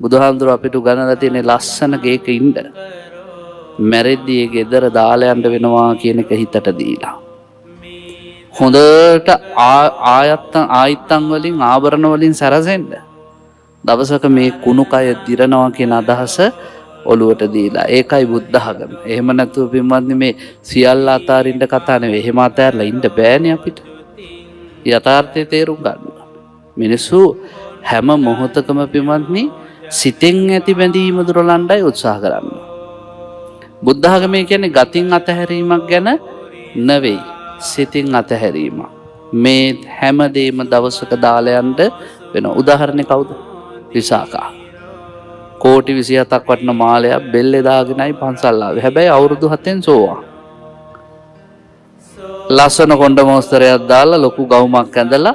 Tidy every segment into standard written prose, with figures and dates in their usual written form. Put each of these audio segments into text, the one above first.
බුදුහාමුදුර අපිට උගන්වලා තියෙන ලස්සන ගේක ඉන්න මැරෙද්දී ඒ ගෙදර දාලා යන්න වෙනවා කියන එක හිතට දීලා. හොඳට ආයත්තන් වලින් ආභරණ වලින් සැරසෙන්න. දවසක මේ කුණු කය දිරනවා කියන අදහස ඔළුවට දීලා. ඒකයි බුද්ධ ආගම. එහෙම නැතුව පින්වත්නි මේ සියල්ල අතාරින්න කතා නෙවෙයි. එහෙම අතාරලා ඉන්න බෑනේ අපිට. යථාර්ථය තේරුම් ගන්න. මිනිස්සු හැම මොහොතකම පින්වත්නි සිතෙන් ඇති බැඳීම දුරලණ්ඩයි උත්සාහ කරන්නේ. බුද්ධ ආගමේ කියන්නේ ගතින් අතහැරීමක් ගැන නෙවෙයි. සිතින් අතහැරීමක්. මේ හැමදේම දවසක දාලා යන්න වෙන උදාහරණේ කවුද? විසාකා. කෝටි 27ක් වටන මාලයක් බෙල්ලේ දාගෙනයි පන්සල් ආවේ. හැබැයි අවුරුදු 7න් සෝවා. ලස්සන කොණ්ඩ මොස්තරයක් දාලා ලොකු ගවුමක් ඇඳලා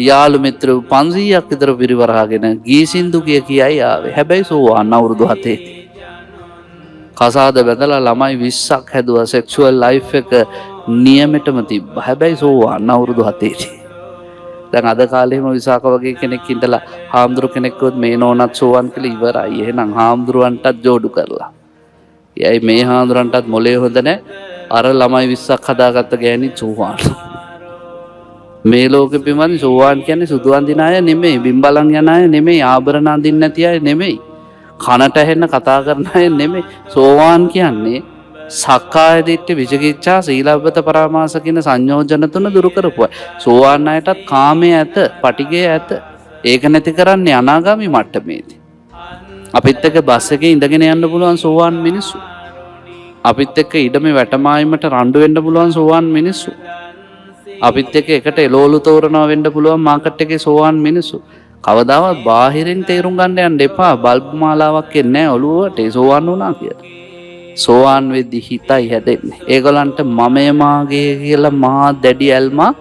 යාළු මිත්‍රව 500ක් විතර පිරිවරාගෙන ගීසින්දු කියයි ආවේ. හැබැයි සෝවාන් අවුරුදු 7. කසාද බැඳලා ළමයි 20ක් හැදුවා. සෙක්ෂුවල් ලයිෆ් එක නියමෙටම තිබ්බා. හැබැයි සෝවාන් අවුරුදු 7. දැන් අද කාලේම විසාක වගේ කෙනෙක් ඉඳලා හාමුදුරු කෙනෙක්වත් මේ නෝනත් සෝවන් කියලා ඉවරයි. එහෙනම් හාමුදුරුවන්ටත් ජෝඩු කරලා. එයයි මේ හාමුදුරන්ටත් මොලේ හොඳ නැහැ. අර ළමයි 20ක් හදාගත්ත ගෑණි සෝවාන්. මේ ලෝකෙ පිමන් සෝවාන් කියන්නේ සුදු අඳින අය නෙමෙයි, බිම්බලන් යන අය නෙමෙයි, ආභරණ අඳින්න නැති අය නෙමෙයි, කනට ඇහෙන්න කතා කරන අය නෙමෙයි. සෝවාන් කියන්නේ සක්කාය දිට්ඨි විචිකිච්ඡා සීලබ්බත පරාමාස කියන සංයෝජන තුන දුරු කරපුවා. සෝවාන් අයටත් කාමයේ ඇත, පටිඝය ඇත. ඒක නැති කරන්නේ අනාගාමි මට්ටමේදී. අපිත් එක්ක බස් එකේ ඉඳගෙන යන්න පුළුවන් සෝවාන් මිනිස්සු. අපිත් එක්ක ඉඩමේ වැටමායිමට රණ්ඩු වෙන්න පුළුවන් සෝවාන් මිනිස්සු. අපිත් එක්ක එකට එළවලු තෝරනවා වෙන්න පුළුවන් මාකට් එකේ සෝවාන් මිනිස්සු. කවදාවත් බාහිරින් තේරුම් ගන්න යන්න එපා. බල්බ් මාලාවක් එන්නේ නැහැ ඔළුවට ඒ සෝවාන් වුණා කියලා. සෝවාන් වෙද්දි හිතයි හැදෙන්නේ. ඒගොල්ලන්ට මමය මාගේ කියලා මහා දැඩි ඇල්මක්